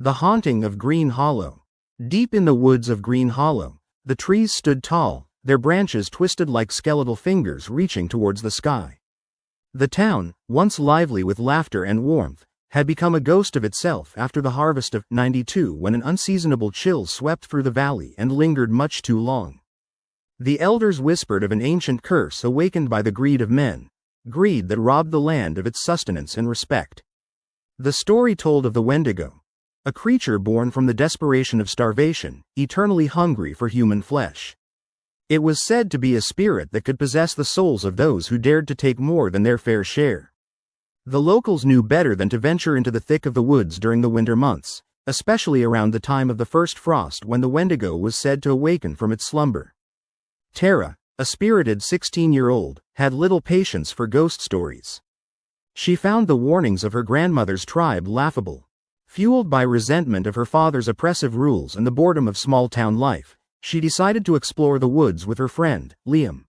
The Haunting of Green Hollow. Deep in the woods of Green Hollow, the trees stood tall, their branches twisted like skeletal fingers reaching towards the sky. The town, once lively with laughter and warmth, had become a ghost of itself after the harvest of '92 when an unseasonable chill swept through the valley and lingered much too long. The elders whispered of an ancient curse awakened by the greed of men, greed that robbed the land of its sustenance and respect. The story told of the Wendigo, a creature born from the desperation of starvation, eternally hungry for human flesh. It was said to be a spirit that could possess the souls of those who dared to take more than their fair share. The locals knew better than to venture into the thick of the woods during the winter months, especially around the time of the first frost when the Wendigo was said to awaken from its slumber. Tara, a spirited 16-year-old, had little patience for ghost stories. She found the warnings of her grandmother's tribe laughable. Fueled by resentment of her father's oppressive rules and the boredom of small-town life, she decided to explore the woods with her friend, Liam.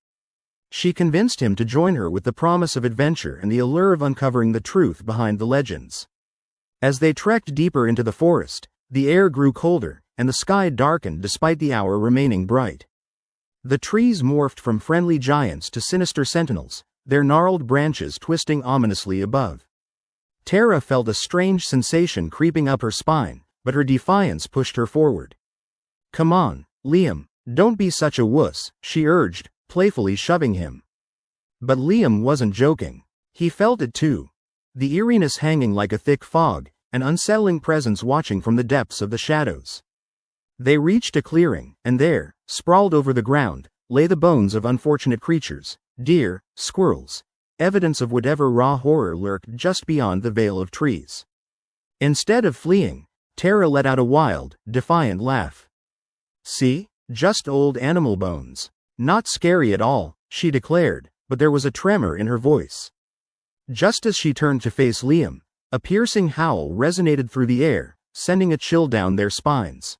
She convinced him to join her with the promise of adventure and the allure of uncovering the truth behind the legends. As they trekked deeper into the forest, the air grew colder, and the sky darkened despite the hour remaining bright. The trees morphed from friendly giants to sinister sentinels, their gnarled branches twisting ominously above. Tara felt a strange sensation creeping up her spine, but her defiance pushed her forward. "Come on, Liam, don't be such a wuss," she urged, playfully shoving him. But Liam wasn't joking. He felt it too. The eeriness hanging like a thick fog, an unsettling presence watching from the depths of the shadows. They reached a clearing, and there, sprawled over the ground, lay the bones of unfortunate creatures, deer, squirrels, evidence of whatever raw horror lurked just beyond the veil of trees. Instead of fleeing, Tara let out a wild, defiant laugh. "See? Just old animal bones. Not scary at all," she declared, but there was a tremor in her voice. Just as she turned to face Liam, a piercing howl resonated through the air, sending a chill down their spines.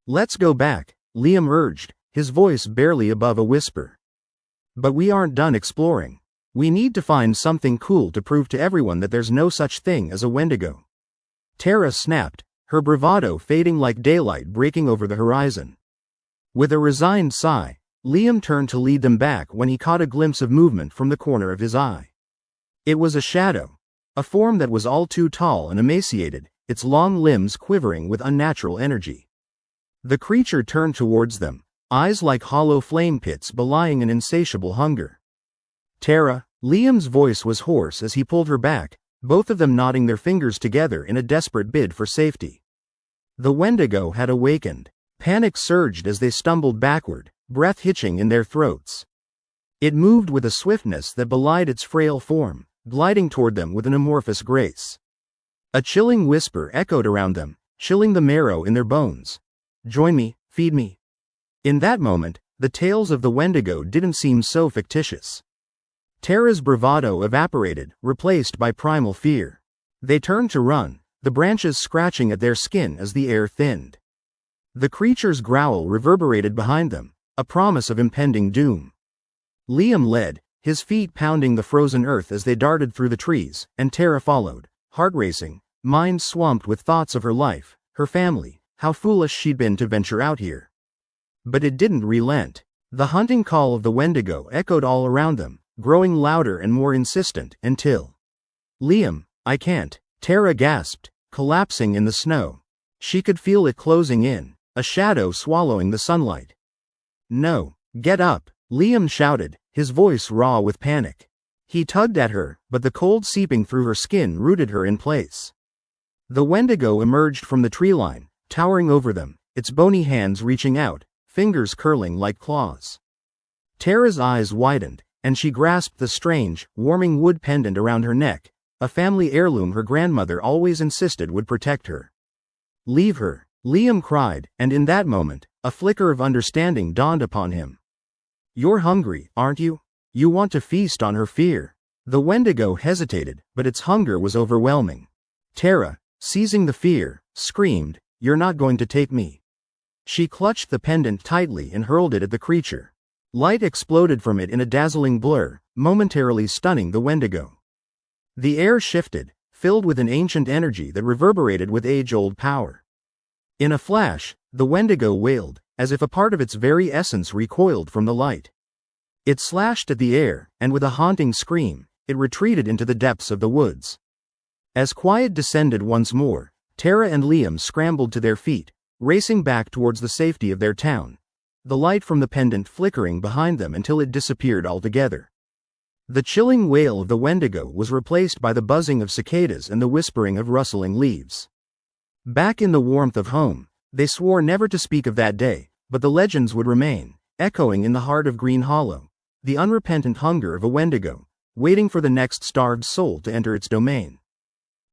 "Let's go back," Liam urged, his voice barely above a whisper. "But we aren't done exploring. We need to find something cool to prove to everyone that there's no such thing as a Wendigo." Tara snapped, her bravado fading like daylight breaking over the horizon. With a resigned sigh, Liam turned to lead them back when he caught a glimpse of movement from the corner of his eye. It was a shadow, a form that was all too tall and emaciated, its long limbs quivering with unnatural energy. The creature turned towards them, eyes like hollow flame pits belying an insatiable hunger. "Tara," Liam's voice was hoarse as he pulled her back, both of them knotting their fingers together in a desperate bid for safety. The Wendigo had awakened. Panic surged as they stumbled backward, breath hitching in their throats. It moved with a swiftness that belied its frail form, gliding toward them with an amorphous grace. A chilling whisper echoed around them, chilling the marrow in their bones. "Join me, feed me." In that moment, the tales of the Wendigo didn't seem so fictitious. Tara's bravado evaporated, replaced by primal fear. They turned to run, the branches scratching at their skin as the air thinned. The creature's growl reverberated behind them, a promise of impending doom. Liam led, his feet pounding the frozen earth as they darted through the trees, and Tara followed, heart racing, mind swamped with thoughts of her life, her family, how foolish she'd been to venture out here. But it didn't relent. The hunting call of the Wendigo echoed all around them, growing louder and more insistent, until... "Liam, I can't," Tara gasped, collapsing in the snow. She could feel it closing in, a shadow swallowing the sunlight. "No, get up," Liam shouted, his voice raw with panic. He tugged at her, but the cold seeping through her skin rooted her in place. The Wendigo emerged from the tree line, towering over them, its bony hands reaching out, fingers curling like claws. Tara's eyes widened, and she grasped the strange, warming wood pendant around her neck, a family heirloom her grandmother always insisted would protect her. "Leave her," Liam cried, and in that moment, a flicker of understanding dawned upon him. "You're hungry, aren't you? You want to feast on her fear." The Wendigo hesitated, but its hunger was overwhelming. Tara, seizing the fear, screamed, "You're not going to take me." She clutched the pendant tightly and hurled it at the creature. Light exploded from it in a dazzling blur, momentarily stunning the Wendigo. The air shifted, filled with an ancient energy that reverberated with age-old power. In a flash, the Wendigo wailed, as if a part of its very essence recoiled from the light. It slashed at the air, and with a haunting scream, it retreated into the depths of the woods. As quiet descended once more, Tara and Liam scrambled to their feet, racing back towards the safety of their town, the light from the pendant flickering behind them until it disappeared altogether. The chilling wail of the Wendigo was replaced by the buzzing of cicadas and the whispering of rustling leaves. Back in the warmth of home, they swore never to speak of that day, but the legends would remain, echoing in the heart of Green Hollow, the unrepentant hunger of a Wendigo, waiting for the next starved soul to enter its domain.